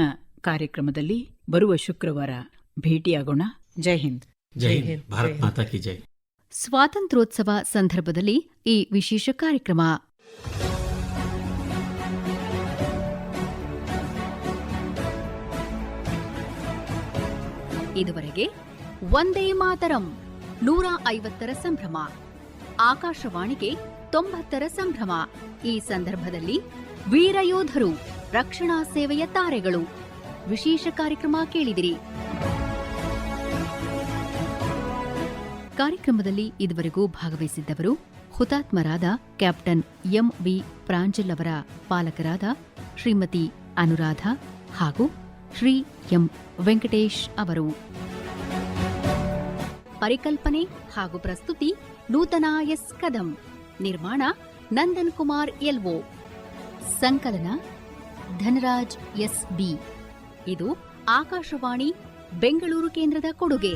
ಕಾರ್ಯಕ್ರಮದಲ್ಲಿ ಬರುವ ಶುಕ್ರವಾರ ಭೇಟಿಯಾಗೋಣ. ಜೈ ಹಿಂದ್. ಜೈ ಹಿಂದ್. ಭಾರತ್ ಮಾತಾ ಕಿ ಜೈ. ಸ್ವಾತಂತ್ರ್ಯೋತ್ಸವ ಸಂದರ್ಭದಲ್ಲಿ ಈ ವಿಶೇಷ ಕಾರ್ಯಕ್ರಮ. ಇದುವರೆಗೆ ವಂದೇ ಮಾತರಂ 150ರ ಸಂಭ್ರಮ, ಆಕಾಶವಾಣಿಗೆ 90ರ ಸಂಭ್ರಮ. ಈ ಸಂದರ್ಭದಲ್ಲಿ ವೀರಯೋಧರು, ರಕ್ಷಣಾ ಸೇವೆಯ ತಾರೆಗಳು ವಿಶೇಷ ಕಾರ್ಯಕ್ರಮ ಕೇಳಿದಿರಿ. ಕಾರ್ಯಕ್ರಮದಲ್ಲಿ ಇದುವರೆಗೂ ಭಾಗವಹಿಸಿದ್ದವರು ಹುತಾತ್ಮರಾದ ಕ್ಯಾಪ್ಟನ್ MV ಪ್ರಾಂಜಲ್ ಅವರ ಪಾಲಕರಾದ ಶ್ರೀಮತಿ ಅನುರಾಧ ಹಾಗೂ ಶ್ರೀ ಎಂ ವೆಂಕಟೇಶ್ ಅವರು. ಪರಿಕಲ್ಪನೆ ಹಾಗೂ ಪ್ರಸ್ತುತಿ ನೂತನ ಎಸ್ ಕದಂ. ನಿರ್ಮಾಣ ನಂದನ್ ಕುಮಾರ್ ಎಲ್ಒ. ಸಂಕಲನ ಧನರಾಜ್ SB. ಇದು ಆಕಾಶವಾಣಿ ಬೆಂಗಳೂರು ಕೇಂದ್ರದ ಕೊಡುಗೆ.